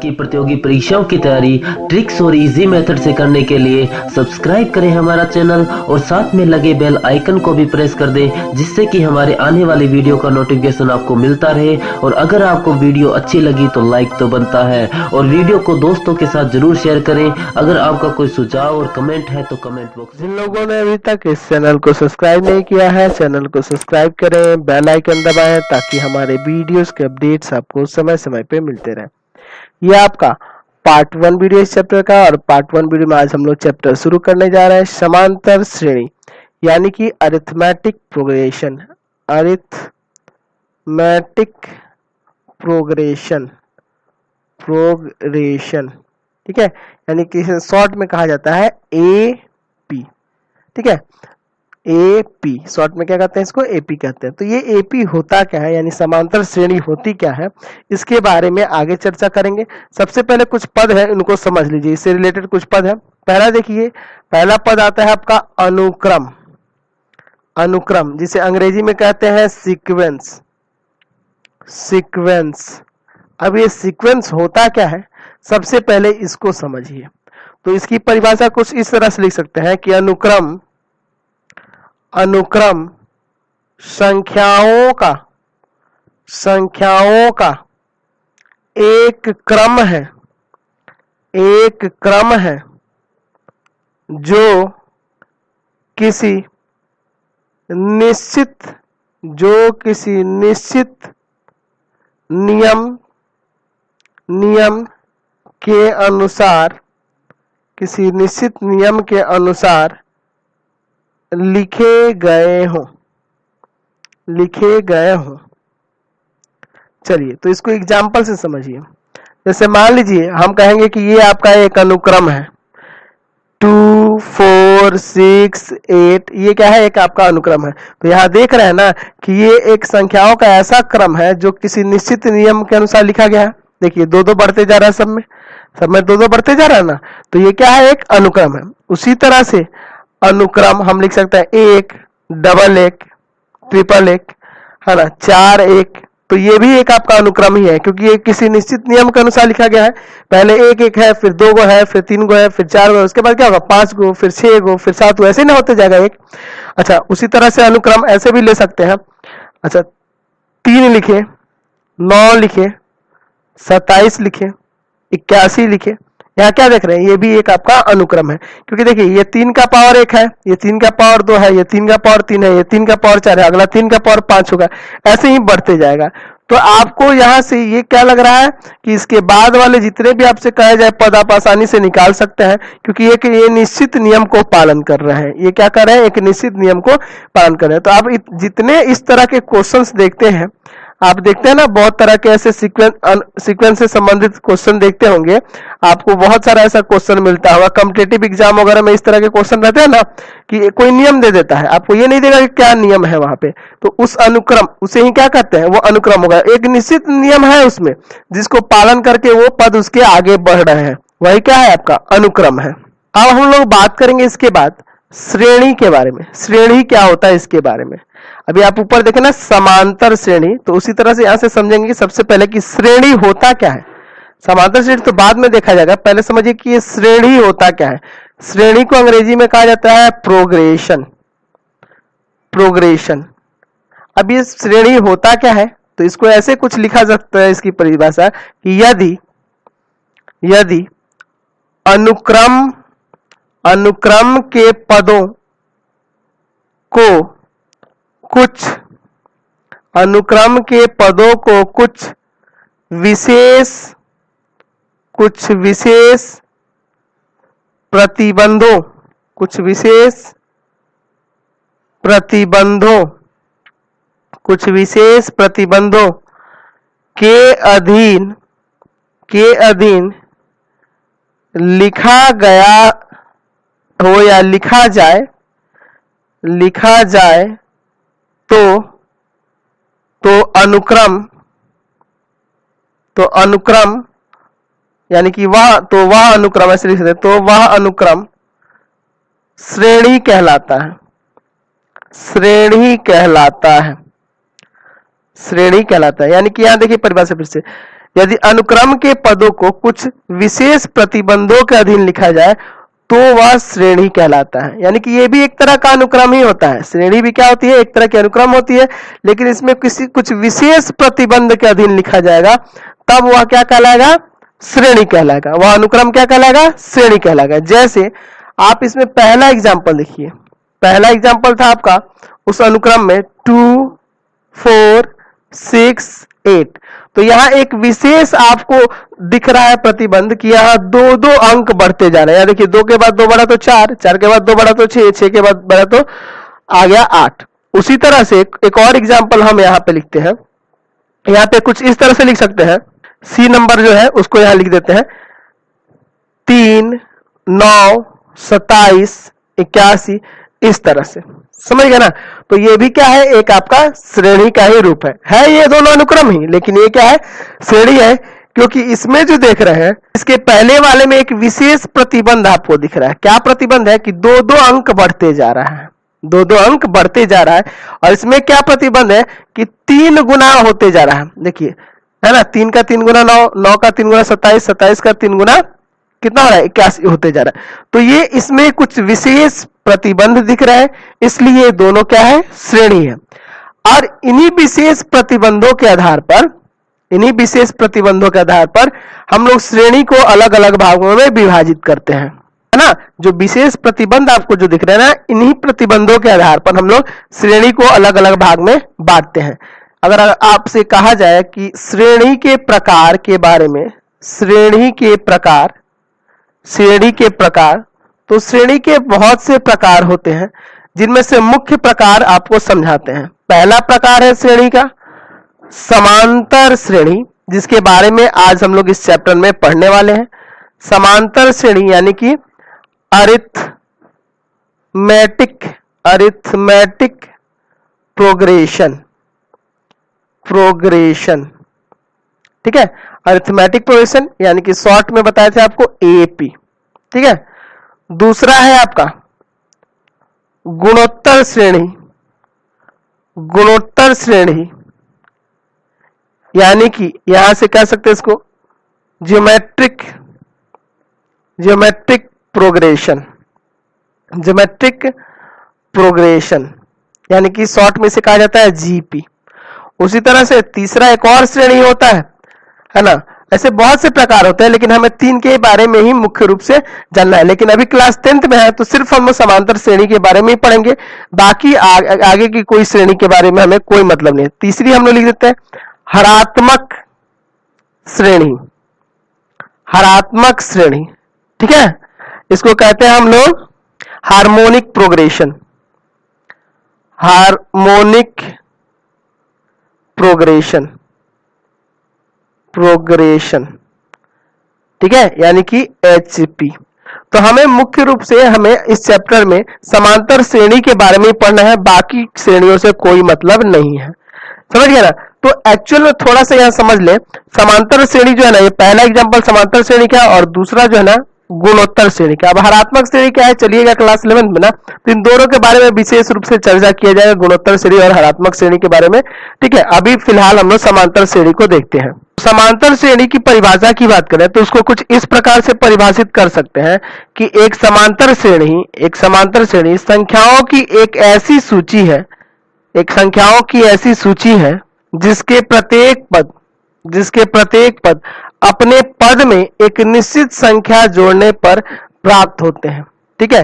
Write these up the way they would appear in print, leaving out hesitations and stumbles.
की प्रतियोगी परीक्षाओं की तैयारी ट्रिक्स और इजी मेथड से करने के लिए सब्सक्राइब करें हमारा चैनल और साथ में लगे बेल आइकन को भी प्रेस कर दें, जिससे कि हमारे आने वाली वीडियो का नोटिफिकेशन आपको मिलता रहे। और अगर आपको वीडियो अच्छी लगी तो लाइक तो बनता है, और वीडियो को दोस्तों के साथ जरूर शेयर करें। अगर आपका कोई सुझाव और कमेंट है तो कमेंट बॉक्स। जिन लोगों ने अभी तक इस चैनल को सब्सक्राइब नहीं किया है, चैनल को सब्सक्राइब करें, बेल आइकन दबाएं ताकि हमारे वीडियोस के अपडेट्स आपको समय समय पे मिलते रहें। ये आपका पार्ट 1 वीडियो इस चैप्टर का, और पार्ट 1 वीडियो में आज हम लोग चैप्टर शुरू करने जा रहे हैं समांतर श्रेणी, यानी कि अरिथमेटिक प्रोग्रेशन। अरिथमेटिक प्रोग्रेशन ठीक है, यानी कि शॉर्ट में कहा जाता है एपी। ठीक है, एपी शॉर्ट में क्या कहते हैं, इसको एपी कहते हैं। तो ये एपी होता क्या है, यानी समांतर श्रेणी होती क्या है, इसके बारे में आगे चर्चा करेंगे। सबसे पहले कुछ पद है, उनको समझ लीजिए, इससे रिलेटेड कुछ पद है। पहला देखिए, पहला पद आता है आपका अनुक्रम। अनुक्रम जिसे अंग्रेजी में कहते हैं सीक्वेंस। सीक्वेंस। अब ये सीक्वेंस होता क्या है, सबसे पहले इसको समझिए। तो इसकी परिभाषा कुछ इस तरह से लिख सकते हैं कि अनुक्रम संख्याओं का एक क्रम है जो किसी निश्चित नियम के अनुसार लिखे गए हों। चलिए, तो इसको एग्जाम्पल से समझिए। जैसे मान लीजिए हम कहेंगे कि ये आपका एक अनुक्रम है 2 4 6 8, ये क्या है, एक आपका अनुक्रम है। तो यहाँ देख रहे हैं ना कि ये एक संख्याओं का ऐसा क्रम है जो किसी निश्चित नियम के अनुसार लिखा गया है। देखिए 2-2 बढ़ते जा रहा है, सब में 2-2 बढ़ते जा रहा है ना, तो ये क्या है, एक अनुक्रम है। उसी तरह से अनुक्रम हम लिख सकते हैं 1 डबल 1 ट्रिपल 1, है ना, 4 1। तो ये भी एक आपका अनुक्रम ही है, क्योंकि ये किसी निश्चित नियम के अनुसार लिखा गया है। पहले 1 1 है, फिर 2 गो है, फिर 3 गो है, फिर 4 गो है, उसके बाद क्या होगा 5 गो, फिर 6 गो, फिर 7 गो, ऐसे ना होते जाएगा एक। अच्छा, उसी तरह से अनुक्रम ऐसे भी ले सकते हैं। अच्छा, 3 लिखे, 9 लिखे, 27 लिखे, 81 लिखे। यहाँ क्या देख रहे हैं, ये भी एक आपका अनुक्रम है, क्योंकि देखिए ये 3 का पावर 1 है, ये 3 का पावर 2 है, ये 3 का पावर 3 है, ये 3 का पावर 4 है, अगला 3 का पावर 5 होगा, ऐसे ही बढ़ते जाएगा। तो आपको यहाँ से ये क्या लग रहा है कि इसके बाद वाले जितने भी आपसे कहे जाए पद आप आसानी से निकाल सकते हैं, क्योंकि ये निश्चित नियम को पालन कर रहे हैं। ये क्या कर रहे हैं, एक निश्चित नियम को पालन कर रहे हैं। तो आप जितने इस तरह के क्वेश्चंस देखते हैं, आप देखते हैं ना, बहुत तरह के ऐसे सीक्वेंस से संबंधित क्वेश्चन देखते होंगे, आपको बहुत सारा ऐसा क्वेश्चन मिलता होगा। कॉम्पिटिटिव एग्जाम वगैरह में इस तरह के क्वेश्चन रहते हैं ना, कि कोई नियम दे देता है, आपको ये नहीं देगा कि क्या नियम है वहां पे, तो उस अनुक्रम, उसे ही क्या कहते हैं, वो अनुक्रम होगा। एक निश्चित नियम है उसमें, जिसको पालन करके वो पद उसके आगे बढ़ रहे हैं, वही क्या है, आपका अनुक्रम है। अब हम लोग बात करेंगे इसके बाद श्रेणी के बारे में। श्रेणी क्या होता है इसके बारे में। अभी आप ऊपर देखें ना समांतर श्रेणी, तो उसी तरह से यहां से समझेंगे कि सबसे पहले कि श्रेणी होता क्या है। समांतर श्रेणी तो बाद में देखा जाएगा, पहले समझिए कि ये श्रेणी होता क्या है। श्रेणी को अंग्रेजी में कहा जाता है प्रोग्रेशन। अब ये श्रेणी होता क्या है, तो इसको ऐसे कुछ लिखा सकता है, इसकी परिभाषा कि यदि अनुक्रम के पदों को कुछ विशेष प्रतिबंधों के अधीन लिखा गया हो या लिखा जाए तो अनुक्रम यानी कि वह अनुक्रम, ऐसे लिख सकते, तो वह अनुक्रम श्रेणी कहलाता है। यानी कि यहां देखिए परिभाषा फिर से, यदि अनुक्रम के पदों को कुछ विशेष प्रतिबंधों के अधीन लिखा जाए तो वह श्रेणी कहलाता है। यानी कि ये भी एक तरह का अनुक्रम ही होता है। श्रेणी भी क्या होती है? एक तरह की अनुक्रम होती है, लेकिन इसमें कुछ विशेष प्रतिबंध के अधीन लिखा जाएगा तब वह क्या कहलाएगा? श्रेणी कहलाएगा। वह अनुक्रम क्या कहलाएगा? श्रेणी कहलाएगा। जैसे आप इसमें पहला एग्जाम्पल देखिए, पहला एग्जाम्पल था आपका उस अनुक्रम में 2, 4, 6, 8। तो यहाँ एक विशेष आपको दिख रहा है प्रतिबंध कि यहाँ 2-2 अंक बढ़ते जा रहे हैं। देखिए 2 के बाद 2 बढ़ा तो 4, 4 के बाद 2 बढ़ा तो 6, 6 के बाद बढ़ा तो आ गया 8। उसी तरह से एक और एग्जाम्पल हम यहाँ पे लिखते हैं। यहाँ पे कुछ इस तरह से लिख सकते हैं। सी नंबर जो है उसको यहाँ लिख देते हैं 3, 9, 27, 81, इस तरह से। समझ गए ना? तो ये भी क्या है? एक आपका श्रेणी का ही रूप है ये दोनों अनुक्रम ही, लेकिन ये क्या है? श्रेणी है, क्योंकि इसमें जो देख रहे हैं इसके पहले वाले में एक विशेष प्रतिबंध आपको दिख रहा है। क्या प्रतिबंध है? कि 2-2 अंक बढ़ते जा रहा है, 2-2 अंक बढ़ते जा रहा है। और इसमें क्या प्रतिबंध है? कि 3 गुना होते जा रहा है। देखिए है ना, 3 का 3 गुना 9, 9 का 3 गुना 27, 27 का 3 गुना कितना हो रहा है? 81 होते जा रहा है। तो ये इसमें कुछ विशेष प्रतिबंध दिख रहा है, इसलिए दोनों क्या है? श्रेणी है। और इन्हीं विशेष प्रतिबंधों के आधार पर, इन्हीं विशेष प्रतिबंधों के आधार पर हम लोग श्रेणी को अलग अलग भागों में विभाजित करते हैं, है ना। जो विशेष प्रतिबंध आपको जो दिख रहे हैं ना, इन्हीं प्रतिबंधों के आधार पर हम लोग श्रेणी को अलग अलग भाग में बांटते हैं। अगर आपसे कहा जाए कि श्रेणी के प्रकार के बारे में, श्रेणी के प्रकार, श्रेणी के प्रकार, तो श्रेणी के बहुत से प्रकार होते हैं, जिनमें से मुख्य प्रकार आपको समझाते हैं। पहला प्रकार है श्रेणी का समांतर श्रेणी, जिसके बारे में आज हम लोग इस चैप्टर में पढ़ने वाले हैं। समांतर श्रेणी यानी कि अरिथमेटिक प्रोग्रेशन, ठीक है। अरिथमेटिक प्रोग्रेशन यानी कि शॉर्ट में बताए थे आपको एपी, ठीक है। दूसरा है आपका गुणोत्तर श्रेणी, गुणोत्तर श्रेणी यानी कि यहां से कह सकते हैं इसको ज्योमेट्रिक प्रोग्रेशन, ज्योमेट्रिक प्रोग्रेशन यानी कि शॉर्ट में से कहा जाता है जीपी। उसी तरह से तीसरा एक और श्रेणी होता है ना। ऐसे बहुत से प्रकार होते हैं, लेकिन हमें 3 के बारे में ही मुख्य रूप से जानना है। लेकिन अभी क्लास 10th में है तो सिर्फ हम समांतर श्रेणी के बारे में ही पढ़ेंगे, बाकी आगे की कोई श्रेणी के बारे में हमें कोई मतलब नहीं है। तीसरी हम लोग लिख देते हैं हरात्मक श्रेणी, हरात्मक श्रेणी, ठीक है। इसको कहते हैं हम लोग हार्मोनिक प्रोग्रेशन, हार्मोनिक प्रोग्रेशन, ठीक है, यानी कि एचपी। तो हमें मुख्य रूप से हमें इस चैप्टर में समांतर श्रेणी के बारे में पढ़ना है, बाकी श्रेणियों से कोई मतलब नहीं है। समझ गया ना? तो एक्चुअल में थोड़ा सा यहाँ समझ ले, समांतर श्रेणी जो है ना, ये पहला एग्जांपल समांतर श्रेणी क्या और दूसरा जो है ना गुणोत्तर श्रेणी क्या। अब हरात्मक श्रेणी क्या है, चलिएगा क्लास 11 में ना, तो इन दोनों के बारे में विशेष रूप से चर्चा किया जाएगा, गुणोत्तर श्रेणी और हरात्मक श्रेणी के बारे में, ठीक है। अभी फिलहाल हम लोग समांतर श्रेणी को देखते हैं। समांतर श्रेणी की परिभाषा की बात करें तो उसको कुछ इस प्रकार से परिभाषित कर सकते हैं कि एक समांतर श्रेणी संख्याओं की एक ऐसी सूची है, एक संख्याओं की ऐसी सूची है जिसके प्रत्येक पद अपने पद में एक निश्चित संख्या जोड़ने पर प्राप्त होते हैं, ठीक है।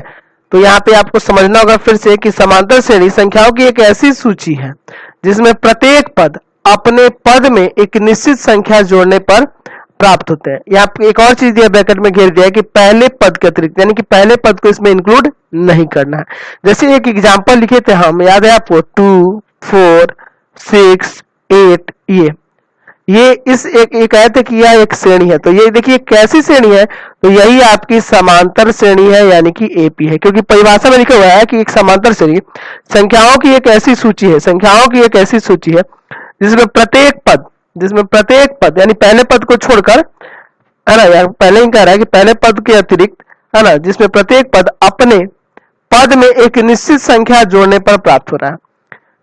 तो यहाँ पे आपको समझना होगा फिर से कि समांतर श्रेणी संख्याओं की एक ऐसी सूची है जिसमें प्रत्येक पद अपने पद में एक निश्चित संख्या जोड़ने पर प्राप्त होते हैं। यहाँ पे एक और चीज दिया, ब्रैकेट में घेर दिया है कि पहले पद के अतिरिक्त, यानी कि पहले पद को इसमें इंक्लूड नहीं करना है। जैसे एक एग्जांपल लिखे थे हम, याद है आपको 2, 4, 6, 8, ये इस एक कहते कि यह एक श्रेणी है। तो ये देखिए कैसी श्रेणी है, तो यही आपकी समांतर श्रेणी है, यानी कि एपी है। क्योंकि परिभाषा में लिखा हुआ है कि एक समांतर श्रेणी संख्याओं की एक ऐसी सूची है, संख्याओं की एक ऐसी सूची है जिसमें प्रत्येक पद यानी पहले पद को छोड़कर, है ना, यार पहले ही कह रहा है कि पहले पद के अतिरिक्त, है ना, जिसमें प्रत्येक पद अपने पद में एक निश्चित संख्या जोड़ने पर प्राप्त हो रहा है।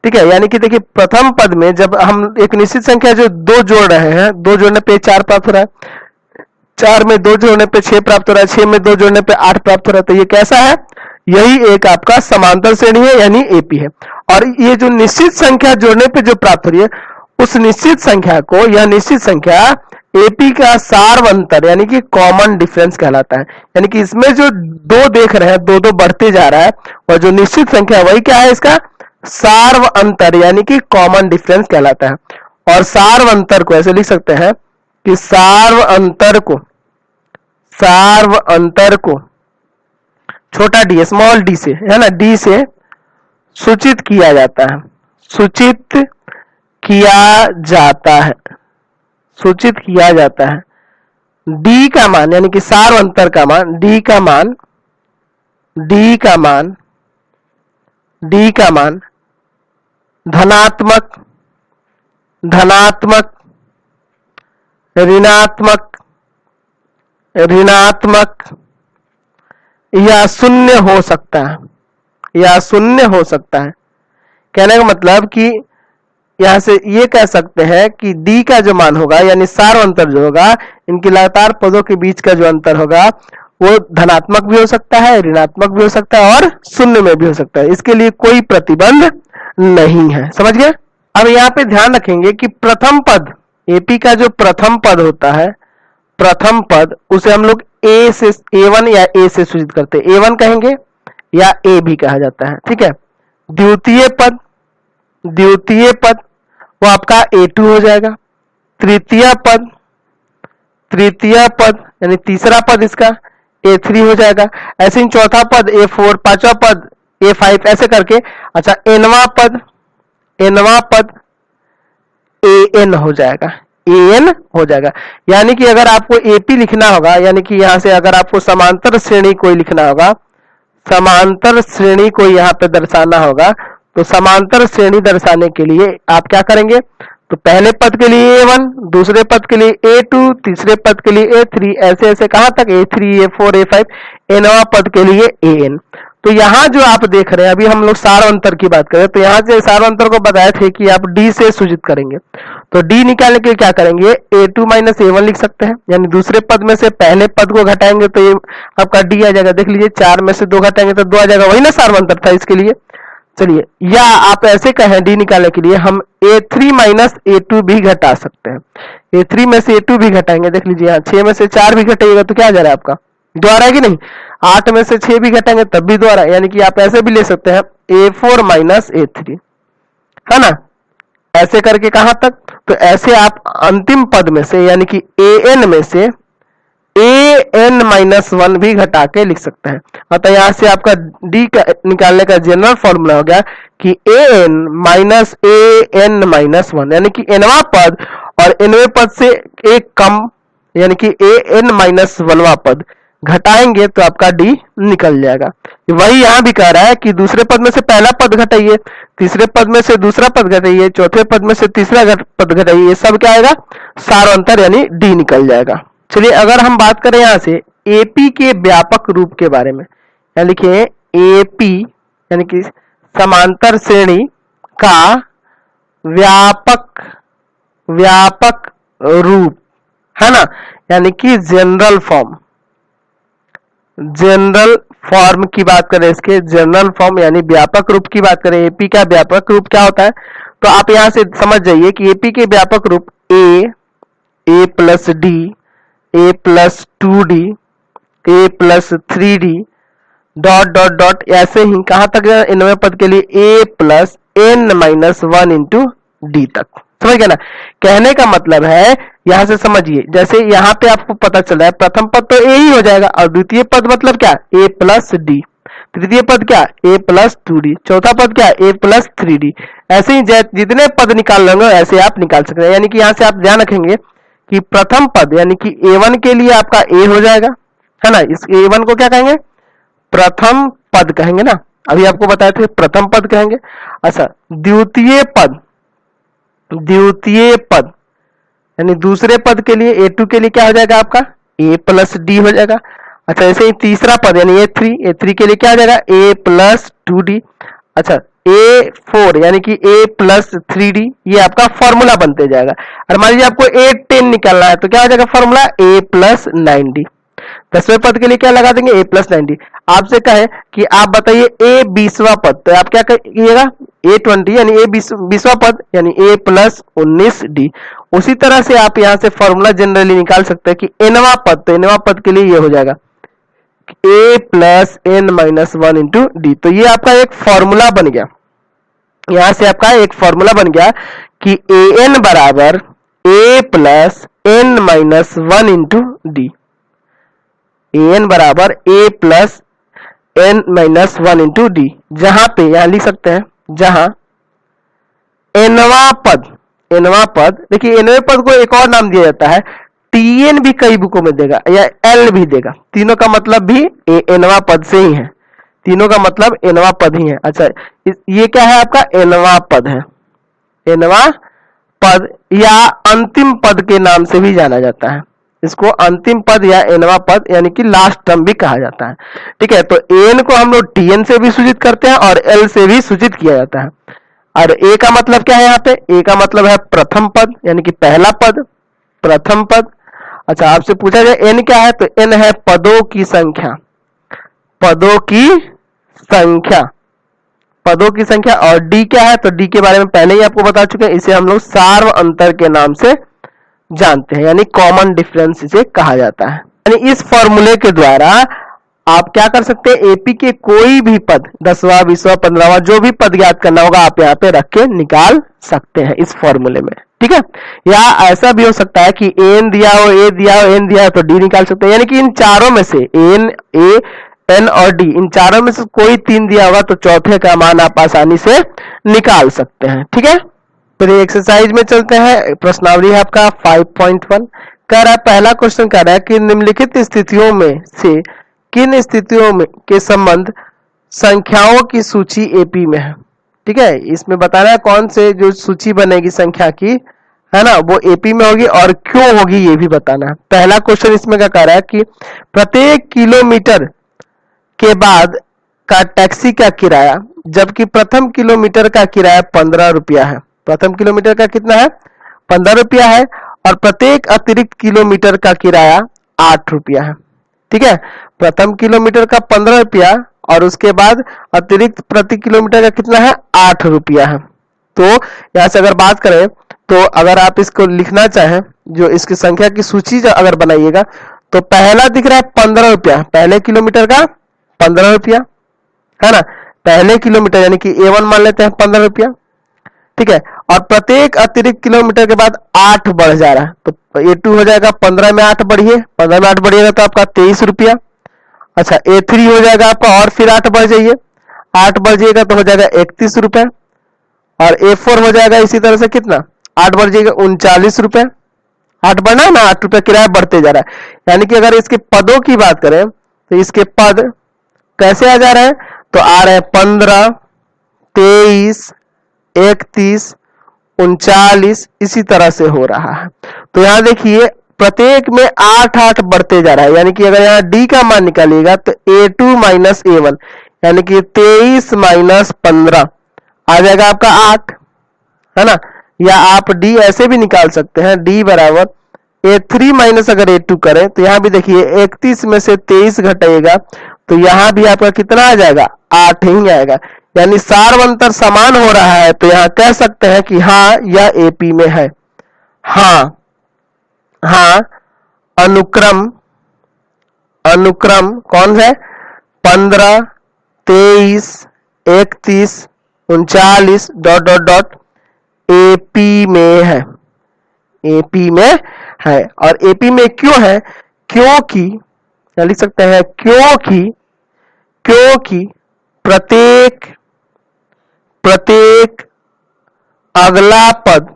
ठीक है, यानी कि देखिए प्रथम पद में जब हम एक निश्चित संख्या जो 2 जोड़ रहे हैं, 2 जोड़ने पे 4 प्राप्त हो रहा है, 4 में 2 जोड़ने पे 6 प्राप्त हो रहा है, 6 में 2 जोड़ने पे 8 प्राप्त हो रहा है। तो ये कैसा है? यही एक आपका समांतर श्रेणी है, यानी एपी है। और ये जो निश्चित संख्या जोड़ने पे जो प्राप्त हो रही है, उस निश्चित संख्या को, यह निश्चित संख्या एपी का सार्वंतर यानी कि कॉमन डिफरेंस कहलाता है। यानी कि इसमें जो 2 देख रहे हैं, 2 बढ़ते जा रहा है, और जो निश्चित संख्या वही क्या है? इसका सार्व अंतर यानी कि कॉमन डिफरेंस कहलाता है। और सार्व अंतर को ऐसे लिख सकते हैं कि सार्व अंतर को छोटा डी, स्मॉल डी से, है ना, डी से सूचित किया जाता है, सूचित किया जाता है। डी का मान यानी कि सार्व अंतर का मान, डी का मान धनात्मक, ऋणात्मक या शून्य हो सकता है, कहने का मतलब कि यहां से ये कह सकते हैं कि डी का जो मान होगा यानी सार्व अंतर जो होगा, इनकी लगातार पदों के बीच का जो अंतर होगा वो धनात्मक भी हो सकता है, ऋणात्मक भी हो सकता है और शून्य में भी हो सकता है। इसके लिए कोई प्रतिबंध नहीं है। समझ गए? अब यहाँ पे ध्यान रखेंगे कि प्रथम पद, एपी का जो प्रथम पद होता है, प्रथम पद उसे हम लोग ए से, A1 या ए से सूचित करते हैं। A1 कहेंगे या ए भी कहा जाता है। ठीक है। द्वितीय पद वो आपका A2 हो जाएगा। तृतीय पद यानी तीसरा पद इसका A3 हो जाएगा। ऐसे ही चौथा पद A4, पांचवा पद A5, ऐसे करके। अच्छा, एनवा पद AN हो जाएगा, यानी कि अगर आपको एपी लिखना होगा, यानी कि यहां से अगर आपको समांतर श्रेणी कोई लिखना होगा, समांतर श्रेणी को यहाँ पे दर्शाना होगा, तो समांतर श्रेणी दर्शाने के लिए आप क्या करेंगे? तो पहले पद के लिए A1, दूसरे पद के लिए A2, तीसरे पद के लिए A3, ऐसे ऐसे कहां तक? A3, A4, A5, एनवा पद के लिए AN। तो यहाँ जो आप देख रहे हैं, अभी हम लोग सार अंतर की बात करें, तो यहाँ से सार अंतर को बताए थे कि आप D से सूचित करेंगे। तो D निकालने के लिए क्या करेंगे? A2 माइनस A1 लिख सकते हैं, यानी दूसरे पद में से पहले पद को घटाएंगे तो ये आपका D आ जाएगा। देख लीजिए, 4 में से 2 घटाएंगे तो 2 आ जाएगा, वही ना सार अंतर था इसके लिए। चलिए, या आप ऐसे कहें D निकालने के लिए हम A3 माइनस A2 भी घटा सकते हैं। A3 में से A2 भी घटाएंगे, देख लीजिए यहाँ 6 में से 4 भी घटाइएगा तो क्या आ जा रहा है आपका? 2 आ रहा है कि नहीं? 8 में से 6 भी घटाएंगे तब भी 2 आ रहा है, यानी कि आप ऐसे भी ले सकते हैं A4 माइनस A3, है ना, ऐसे करके कहां तक? तो ऐसे आप अंतिम पद में से यानी कि AN में से AN माइनस 1 भी घटा के लिख सकते हैं। अतः यहां से आपका D का निकालने का जनरल फॉर्मूला हो गया कि AN माइनस AN माइनस 1, यानी कि nवा पद और nवे पद से एक कम, यानी कि AN माइनस 1वां पद घटाएंगे तो आपका D निकल जाएगा। वही यहां भी कह रहा है कि दूसरे पद में से पहला पद घटाइए, तीसरे पद में से दूसरा पद घटाइए, चौथे पद में से तीसरा पद घटाइए, ये सब क्या आएगा? सार अंतर यानी D निकल जाएगा। चलिए, अगर हम बात करें यहां से एपी के व्यापक रूप के बारे में, यानी लिखिए एपी यानी कि समांतर श्रेणी का व्यापक रूप, है ना, यानी कि जनरल फॉर्म की बात करें, इसके जनरल फॉर्म यानी व्यापक रूप की बात करें, एपी का व्यापक रूप क्या होता है? तो आप यहां से समझ जाइए कि एपी के व्यापक रूप A plus D, A plus 2D, A plus 3D, dot dot dot, ऐसे ही कहां तक? इनवे पद के लिए A plus N minus 1 into D तक। समझ गए ना? कहने का मतलब है, यहां से समझिए, जैसे यहां पे आपको पता चल रहा है प्रथम पद तो A ही हो जाएगा, और द्वितीय पद मतलब क्या? A प्लस D, तृतीय पद क्या? A प्लस 2D, चौथा पद क्या? A plus 3D। ऐसे ही जितने पद निकाल लेंगे ऐसे आप निकाल सकते हैं। यानी कि यहां से आप ध्यान रखेंगे कि प्रथम पद यानी कि A1 के लिए आपका A हो जाएगा, है ना, इस A1 को क्या कहेंगे? प्रथम पद कहेंगे ना, अभी आपको बताए थे प्रथम पद कहेंगे। अच्छा, द्वितीय पद यानी दूसरे पद के लिए A2 के लिए क्या हो जाएगा आपका? A प्लस D हो जाएगा। अच्छा, ऐसे ही तीसरा पद यानी A3 के लिए क्या हो जाएगा? A plus 2D। अच्छा, A4 यानी कि A प्लस 3D, ये आपका फॉर्मूला बनते जाएगा। और मान लीजिए आपको A10 निकालना है तो क्या हो जाएगा फॉर्मूला A प्लस 9D। 10वें पद के लिए क्या लगा देंगे A प्लस 9D। आपसे कहे कि आप बताइए A 20वां पद, तो आप क्या करिएगा A20 यानी A 20वां पद यानी A प्लस 19D। उसी तरह से आप यहाँ से फॉर्मूला जनरली निकाल सकते हैं कि nवां पद, तो nवां पद के लिए ये हो जाएगा A plus n minus 1 into D. तो ये आपका एक फॉर्मूला बन गया, यहां से आपका एक फॉर्मूला बन गया कि an बराबर A plus n minus 1 into D. an बराबर A plus n minus 1 into D, जहां पे यहां लिख सकते हैं जहां nवां पद देखिए nवें पद को एक और नाम दिया जाता है tn भी कई बुकों में देगा या l भी देगा, तीनों का मतलब भी nवां पद से ही है, तीनों का मतलब nवां पद ही है। अच्छा ये क्या है आपका nवां पद है, nवां पद या अंतिम पद के नाम से भी जाना जाता है, इसको अंतिम पद या nवां पद यानी कि लास्ट टर्म भी कहा जाता है। ठीक है, तो n को हम लोग tn से भी सूचित करते हैं और l से भी सूचित किया जाता है। और a का मतलब क्या है यहाँ पे, a का मतलब है प्रथम पद यानी कि पहला पद, प्रथम पद। अच्छा आपसे पूछा जाए n क्या है, तो n है पदों की संख्या, पदों की संख्या, पदों की संख्या। और d क्या है, तो d के बारे में पहले ही आपको बता चुके हैं, इसे हम लोग सार्व अंतर के नाम से जानते हैं यानी कॉमन डिफरेंस इसे कहा जाता है। यानी इस फॉर्मूले के द्वारा आप क्या कर सकते हैं, एपी के कोई भी पद 10वां 20वां 15वां जो भी पद याद करना होगा आप यहाँ पे रख के निकाल सकते हैं इस फॉर्मूले में। ठीक है, या ऐसा भी हो सकता है कि एन दिया हो, ए दिया हो, एन दिया हो तो डी निकाल सकते हैं, यानी कि इन चारों में से एन, ए, एन और डी, इन चारों में से कोई 3 दिया होगा तो चौथे का मान आप आसानी से निकाल सकते हैं। ठीक है, फिर एक्सरसाइज में चलते हैं। प्रश्नावली है आपका 5.1, कह रहा है पहला क्वेश्चन कह रहा है कि निम्नलिखित स्थितियों में से किन स्थितियों में के संबंध संख्याओं की सूची एपी में है। ठीक है, इसमें बताना है कौन से जो सूची बनेगी संख्या की, है ना, वो एपी में होगी और क्यों होगी ये भी बताना है। पहला क्वेश्चन इसमें क्या कह रहा है कि प्रत्येक किलोमीटर के बाद का टैक्सी का किराया, जबकि प्रथम किलोमीटर का किराया 15 रुपया है। प्रथम किलोमीटर का कितना है, 15 रुपया है, और प्रत्येक अतिरिक्त किलोमीटर का किराया 8 रुपया है। ठीक है, प्रथम किलोमीटर का 15 रुपया और उसके बाद अतिरिक्त प्रति किलोमीटर का कितना है, 8 रुपया है। तो यहां से अगर बात करें तो अगर आप इसको लिखना चाहें, जो इसकी संख्या की सूची अगर बनाइएगा तो पहला दिख रहा है 15 रुपया, पहले किलोमीटर का 15 रुपया है ना, पहले किलोमीटर यानी कि A1 मान लेते हैं 15 रुपया। ठीक है, और प्रत्येक अतिरिक्त किलोमीटर के बाद 8 बढ़ जा रहा है, तो A2 हो जाएगा 15 में 8 बढ़िए, 15 में 8 बढ़िएगा तो आपका 23 रुपया। अच्छा A3 हो जाएगा आपका और फिर 8 बढ़ जाइए, 8 बढ़ जाइएगा तो हो जाएगा 31 रुपए, और A4 हो जाएगा इसी तरह से कितना, 8 बढ़ जाएगा 39 रुपए। 8 बढ़ना है ना, 8 रुपए किराया बढ़ते जा रहा है। यानी कि अगर इसके पदों की बात करें तो इसके पद कैसे आ जा रहे हैं, तो आ रहे हैं 15, 23, 31, 39, इसी तरह से हो रहा है। तो यहां देखिए प्रत्येक में 8 बढ़ते जा रहा है, यानी कि अगर यहाँ डी का मान निकालिएगा तो A2 माइनस A1 यानी कि 23 माइनस 15 आ जाएगा आपका 8, है ना। या आप डी ऐसे भी निकाल सकते हैं, डी बराबर A3 माइनस अगर A2 करें तो यहाँ भी देखिए 31 में से 23 घटाइएगा तो यहाँ भी आपका कितना आ जाएगा, 8 ही आएगा। यानी सार्वंतर समान हो रहा है, तो यहाँ कह सकते हैं कि हाँ यह एपी में है। हाँ हाँ, अनुक्रम कौन है, 15, 23, 31, 39 डॉट डॉट डॉट एपी में है, एपी में है। और एपी में क्यों है, क्योंकि लिख सकते हैं क्योंकि प्रत्येक अगला पद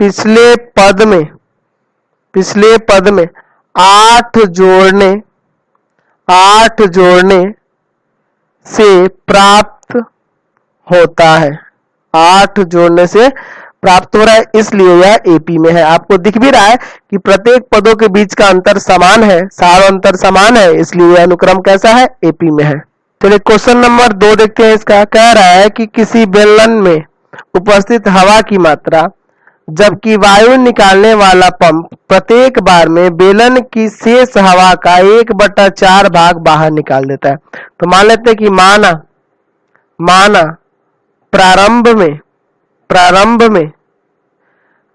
पिछले पद में 8 जोड़ने से प्राप्त होता है, 8 जोड़ने से प्राप्त हो रहा है, इसलिए यह एपी में है। आपको दिख भी रहा है कि प्रत्येक पदों के बीच का अंतर समान है, सारा अंतर समान है, इसलिए यह अनुक्रम कैसा है, एपी में है। चलिए क्वेश्चन नंबर 2 देखते हैं। इसका कह रहा है कि किसी बेलन में उपस्थित हवा की मात्रा जबकि वायु निकालने वाला पंप प्रत्येक बार में बेलन की शेष हवा का 1/4 भाग बाहर निकाल देता है। तो मान लेते हैं कि माना प्रारंभ में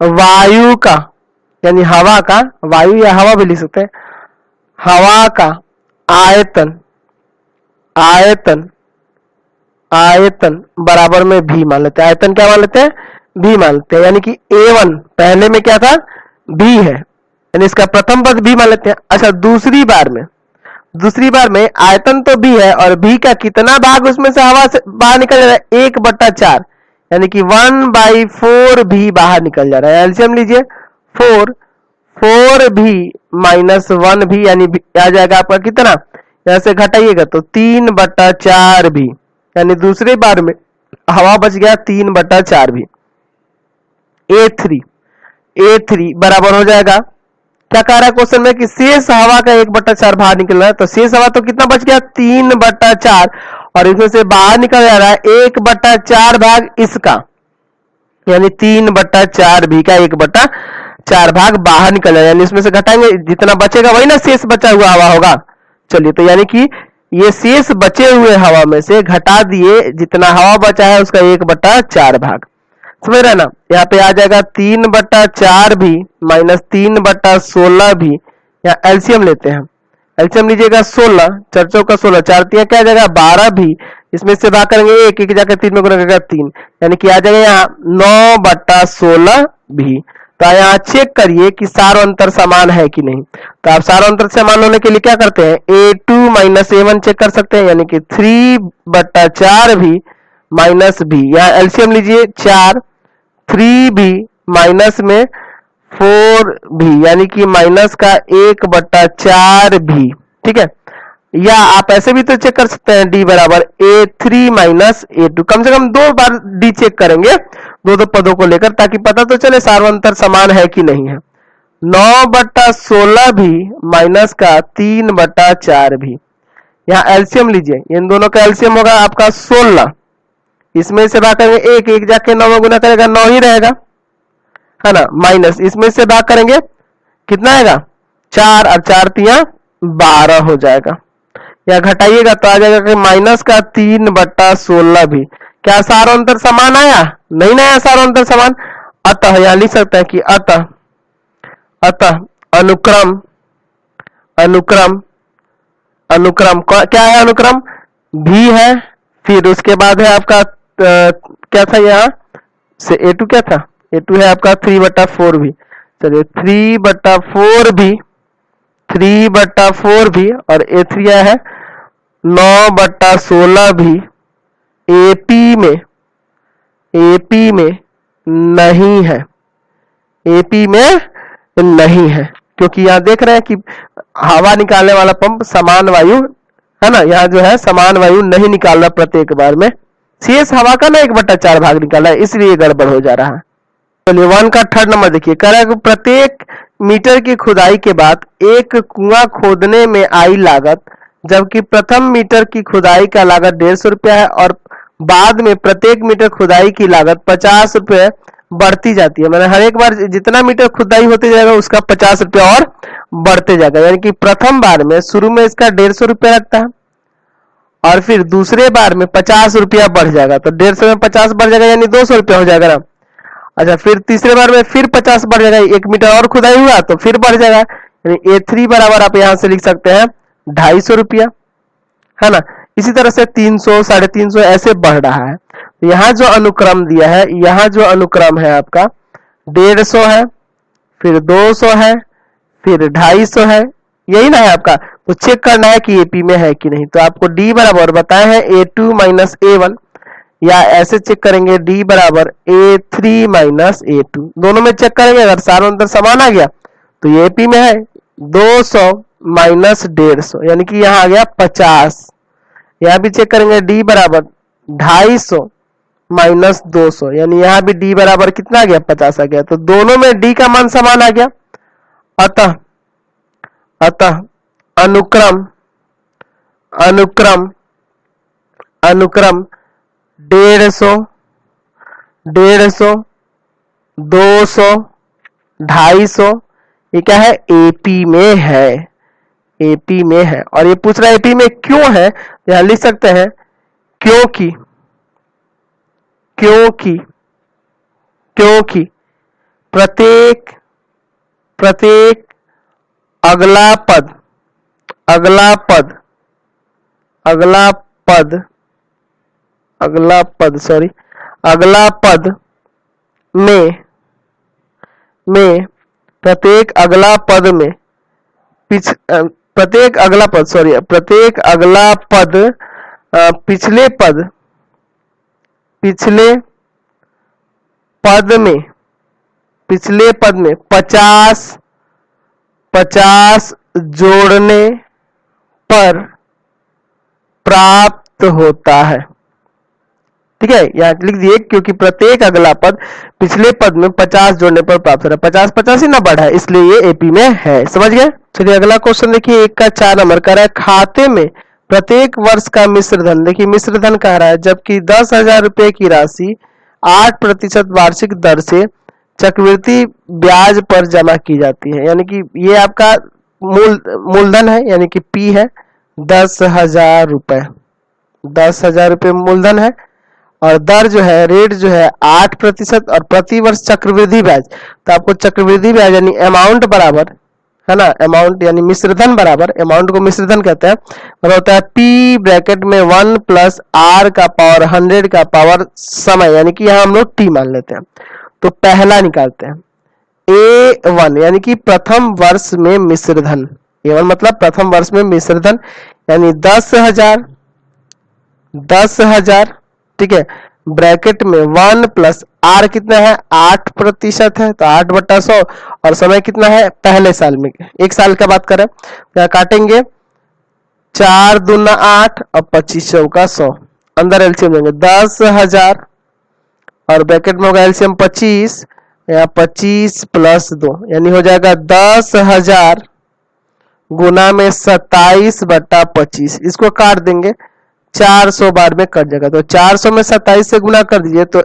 वायु का यानी हवा का, वायु या हवा भी लिख सकते हैं, हवा का आयतन बराबर में भी मान लेते हैं। आयतन क्या मान लेते हैं, भी मान लेते हैं, यानी कि A1 पहले में क्या था, भी है, यानी इसका प्रथम पद भी मान लेते हैं। अच्छा, दूसरी बार में आयतन तो भी है और भी का कितना भाग उसमें से हवा से बाहर निकल जा रहा है, 1/4, यानी कि 1/4 भी बाहर निकल जा रहा है। एलसीएम लीजिए, 4 भी माइनस 1 भी, यानी आ जाएगा आपका कितना, यहां से घटाइएगा तो 3/4 भी, यानी दूसरे बार में हवा बच गया 3/4 भी। A3 बराबर हो जाएगा, क्या कह रहा है क्वेश्चन में कि शेष हवा का 1/4 बाहर निकल रहा है, तो शेष हवा तो कितना बच गया, 3/4, और इसमें से बाहर निकल जा रहा है 1/4 भाग इसका, यानी 3/4 भी का 1/4 भाग बाहर निकल जाएगा, यानी इसमें से घटाएंगे जितना बचेगा वही ना शेष बचा हुआ हवा होगा। चलिए, तो यानी कि ये शेष बचे हुए हवा में से घटा दिए जितना हवा बचा है उसका 1/4 भाग, समझ रहे ना। यहाँ पे आ जाएगा 3/4 भी माइनस 3/16 भी, या एलसीएम लेते हैं, एलसीएम लीजिएगा 16, 4 चौका 16, 4 तिया क्या आ जाएगा 12 भी, इसमें से भाग करेंगे 1 जाकर 3 में गुना करेगा 3, यानी कि आ जाएगा यहाँ 9/16 भी। तो यहाँ चेक करिए कि सारो अंतर समान है कि नहीं। तो आप सारो अंतर समान होने के लिए क्या करते हैं, A2 माइनस A1 चेक कर सकते हैं, यानी कि 3/4 भी माइनस भी, यहाँ एलसीएम लीजिए 4, 3 भी माइनस में 4 भी, यानी कि माइनस का 1/4 भी, ठीक है। या आप ऐसे भी तो चेक कर सकते हैं, D बराबर A3 माइनस A2, कम से कम 2 बार D चेक करेंगे दो पदों को लेकर, ताकि पता तो चले सार्वंतर समान है कि नहीं है। 9/16 भी माइनस का 3/4 भी, यहाँ एलसीएम लीजिए, इन दोनों का एलसीएम होगा आपका 16, इसमें से भाग करेंगे 1 जाके 9 में गुना करेगा 9 ही रहेगा, है ना, माइनस इसमें से भाग करेंगे कितना आएगा 4, और 4 तिया 12 हो जाएगा, या घटाइएगा तो आ जाएगा कि माइनस का 3/16 भी। क्या सारो अंतर समान आया, नहीं ना आया सारो अंतर समान। अतः यहाँ लिख सकते हैं कि अतः अनुक्रम क्या है, अनुक्रम भी है, फिर उसके बाद है आपका क्या था यहाँ से A2 क्या था, A2 है आपका 3/4 भी, चलिए 3/4 भी, और A3 है 9/16 भी AP में नहीं है, AP में नहीं है, क्योंकि यहाँ देख रहे हैं कि हवा निकालने वाला पंप समान वायु है ना, यहाँ जो है समान वायु नहीं निकाल रहा, प्रत्येक बार में शेष हवा का ना 1/4 भाग निकाला है, इसलिए गड़बड़ हो जा रहा है। चलिए 1 का थर्ड नंबर देखिए, कह रहा है कि प्रत्येक मीटर की खुदाई के बाद एक कुआं खोदने में आई लागत, जबकि प्रथम मीटर की खुदाई का लागत 150 रुपया है, और बाद में प्रत्येक मीटर खुदाई की लागत 50 रुपये बढ़ती जाती है, मैंने हर एक बार जितना मीटर खुदाई होते जाएगा उसका 50 रुपया और बढ़ते जाएगा, यानी कि प्रथम बार में शुरू में इसका 150 रुपया लगता है, और फिर दूसरे बार में 50 रुपया बढ़ जाएगा, तो 150 में 50 बढ़ जाएगा, यानी 200 रुपया हो जाएगा ना। अच्छा, फिर तीसरे बार में फिर 50 बढ़ जाएगा, 1 मीटर और खुदाई हुआ तो फिर बढ़ जाएगा, यानी A3 बराबर आप यहां से लिख सकते हैं 250 रुपया, है ना। इसी तरह से 300, 350 ऐसे बढ़ रहा है। तो यहाँ जो अनुक्रम दिया है, यहाँ जो अनुक्रम है आपका 150 है, फिर 200 है, फिर 250 है, यही ना है आपका। तो चेक करना है कि AP में है कि नहीं। तो आपको D बराबर बताए हैं A2 माइनस A1, या ऐसे चेक करेंगे D बराबर A3 माइनस A2, दोनों में चेक करेंगे, अगर सारा अंतर समान आ गया तो ये AP में है। 200 माइनस 150, यानी कि यहाँ आ गया 50। यहाँ भी चेक करेंगे D बराबर 250 माइनस 200, यानी यहाँ भी डी बराबर कितना आ गया 50 आ गया। तो दोनों में डी का मान समान आ गया। अतः अतः अनुक्रम अनुक्रम अनुक्रम 150, 150, 200, 250 ये क्या है एपी में है, एपी में है। और ये पूछ रहा है एपी में क्यों है, यहां लिख सकते हैं क्योंकि क्योंकि क्योंकि प्रत्येक प्रत्येक अगला पद अगला पद अगला पद अगला पद सॉरी अगला पद में प्रत्येक अगला पद में प्रत्येक अगला पद सॉरी प्रत्येक अगला पद पिछले पद में 50 जोड़ने पर प्राप्त होता है। ठीक है, यहाँ लिख दिए क्योंकि प्रत्येक अगला पद पिछले पद में 50 जोड़ने पर प्राप्त हो रहा है। 50 50 ही नंबर है, इसलिए ये एपी में है। समझ गए। चलिए अगला क्वेश्चन देखिए, 1 का 4 नंबर कह रहा है खाते में प्रत्येक वर्ष का मिश्र धन। देखिए मिश्र धन कह रहा है जबकि 10,000 रुपए की राशि 8% वार्षिक दर से चक्रवृद्धि ब्याज पर जमा की जाती है। यानी कि ये आपका मूलधन है, यानी कि पी है 10,000 रुपए, 10,000 रुपए मूलधन है और दर जो है रेट जो है 8% और प्रति वर्ष चक्रवृद्धि ब्याज। तो आपको चक्रवृद्धि ब्याज यानी अमाउंट बराबर है ना, अमाउंट यानी मिश्रधन बराबर, अमाउंट को मिश्रधन कहते हैं, और होता है पी ब्रैकेट में 1 प्लस आर का पावर 100 का पावर समय, यानी कि यहाँ हम लोग टी मान लेते हैं। तो पहला निकालते हैं A1 यानी कि प्रथम वर्ष में मिश्रधन, A1 मतलब प्रथम वर्ष में मिश्रधन यानी 10,000 ठीक है, ब्रैकेट में 1 प्लस आर कितना है 8% है तो 8/100 और समय कितना है पहले साल में, 1 साल का बात करें तो काटेंगे 4 दूना 8 और 25 चौका 100, अंदर एलसीएम लेंगे 10,000 और ब्रैकेट में होगा एलसीएम 25, या 25 प्लस 2 यानी हो जाएगा 10,000 गुना में 27/25। इसको काट देंगे 400 बार में कट जाएगा, तो 400 में 27 से गुना कर दीजिए तो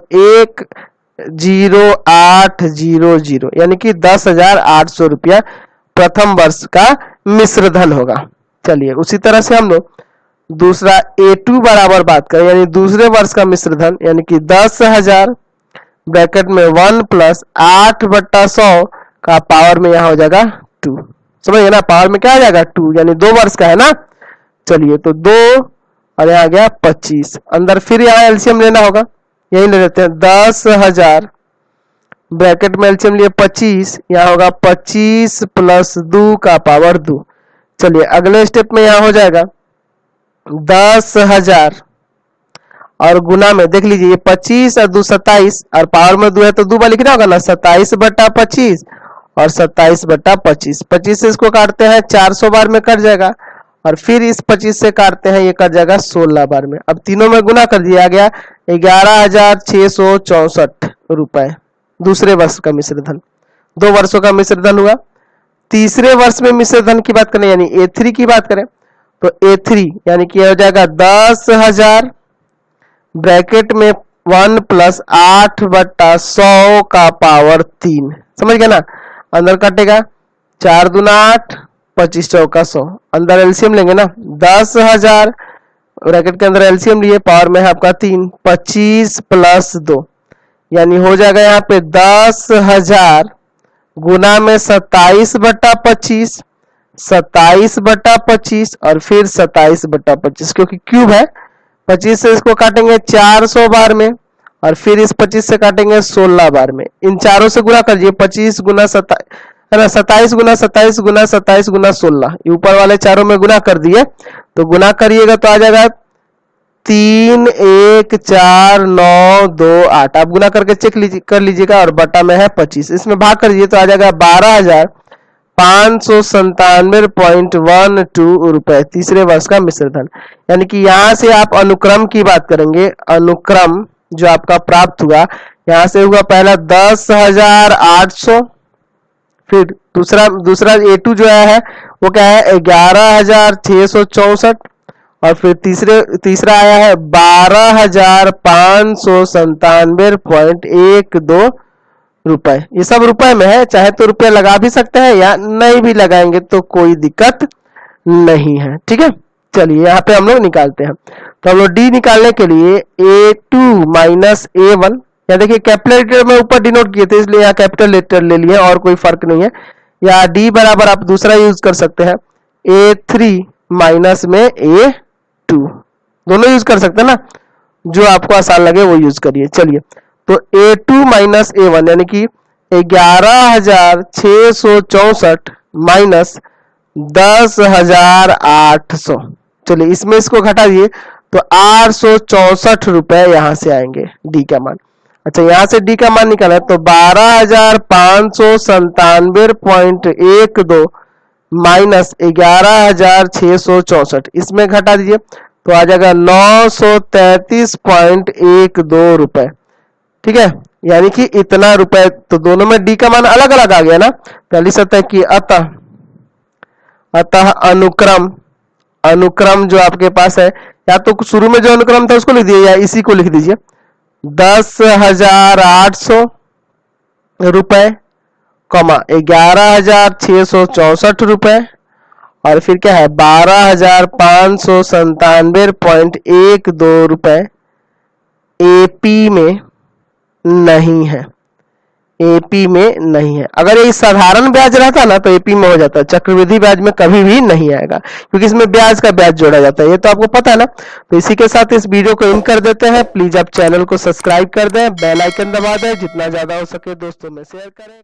10800 यानी कि 10,800 रुपया प्रथम वर्ष का मिश्रधन होगा। चलिए उसी तरह से हम लोग दूसरा A2 बराबर बात करें, यानी दूसरे वर्ष का मिश्रधन यानी कि 10,000 ब्रैकेट में 1 प्लस 8/100 का पावर में यहाँ हो जाएगा 2। समझिए ना, पावर में क्या आ जाएगा 2, यानी 2 वर्ष का है ना। चलिए तो 2 और यहाँ आ गया 25, अंदर फिर यहाँ एलसीएम लेना होगा, यही ले लेते हैं 10,000 ब्रैकेट में एलसीएम लिए 25, यहाँ होगा 25 प्लस 2 का पावर 2। चलिए अगले स्टेप में यहाँ हो जाएगा 10,000 और गुना में देख लीजिए 25 और 2 27 और पावर में 2 है तो 2 बार लिखना होगा ना, 27/25 और 27/25। 25 से इसको काटते हैं 400 बार में कट जाएगा और फिर इस 25 से काटते हैं ये कट जाएगा 16 बार में। अब तीनों में गुना कर दिया गया 11,664 रुपए दूसरे वर्ष का मिश्रधन। 2 वर्षों का मिश्रधन हुआ। तीसरे वर्ष में मिश्रधन की बात करें यानी A3 की बात करें तो A3 यानी कि हो जाएगा 10,000 ब्रैकेट में 1 प्लस 8/100 का पावर 3। समझ गया ना, अंदर कटेगा 4 दूना 8 25 चौका 100, अंदर एलसीएम लेंगे ना 10,000 ब्रैकेट के अंदर एलसीएम लिए पावर में है आपका 3, 25 प्लस 2 यानी हो जाएगा यहाँ पे 10,000 गुना में 27/25, 27/25 और फिर 27/25 क्योंकि क्यूब है। 25 से इसको काटेंगे 400 बार में और फिर इस 25 से काटेंगे 16 बार में। इन चारों से गुना करिए 25 गुना 27 गुना 27 गुना 27 गुना 16, ऊपर वाले चारों में गुना कर दिए तो गुना करिएगा तो आ जाएगा 3,1,4,9,2,8। आप गुना करके चेक कर लीजिएगा और बटा में है 25, इसमें भाग कर दीजिए तो आ जाएगा 12,597.12 रुपए तीसरे वर्ष का मिश्रधन। यानी कि यहां से आप अनुक्रम की बात करेंगे, अनुक्रम जो आपका प्राप्त हुआ, यहाँ से हुआ पहला 10,800, फिर दूसरा A2 जो है वो क्या है 11,664, और फिर तीसरा आया है 12,597.12 रुपए। ये सब रुपए में है, चाहे तो रुपया लगा भी सकते हैं या नहीं भी लगाएंगे तो कोई दिक्कत नहीं है। ठीक है, चलिए यहाँ पे हम लोग निकालते हैं। तो हम लोग डी निकालने के लिए A2 माइनस A1, या देखिए कैपिटल लेटर में ऊपर डिनोट किए थे इसलिए यहाँ कैपिटल लेटर ले लिए, और कोई फर्क नहीं है। या डी बराबर आप दूसरा यूज कर सकते हैं A3 माइनस में A2, दोनों यूज कर सकते हैं ना, जो आपको आसान लगे वो यूज करिए। चलिए, तो A2 माइनस A1 यानी कि 11,664 माइनस 10,800, चलिए इसमें इसको घटा दिए तो 864 रुपए यहां से आएंगे डी का मान। अच्छा, यहां से डी का मान निकाला तो 12,597.12 माइनस 11,664, इसमें घटा दीजिए तो आ जाएगा 933.12 रुपए। ठीक है, यानी कि इतना रुपए, तो दोनों में डी का मान अलग अलग आ गया ना। तो लिख सकते हैं कि अतः अनुक्रम जो आपके पास है, या तो शुरू में जो अनुक्रम था उसको लिख दीजिए या इसी को लिख दीजिए 10,800 रुपए, 11,664 रुपए, और फिर क्या है 12,597.12 रुपए एपी में नहीं है, एपी में नहीं है। अगर ये साधारण ब्याज रहता ना तो एपी में हो जाता, चक्रवृद्धि ब्याज में कभी भी नहीं आएगा, क्योंकि इसमें ब्याज का ब्याज जोड़ा जाता है, ये तो आपको पता है ना। तो इसी के साथ इस वीडियो को एंड कर देते हैं। प्लीज आप चैनल को सब्सक्राइब कर दें, बेल आइकन दबा दें, जितना ज्यादा हो सके दोस्तों में शेयर करें।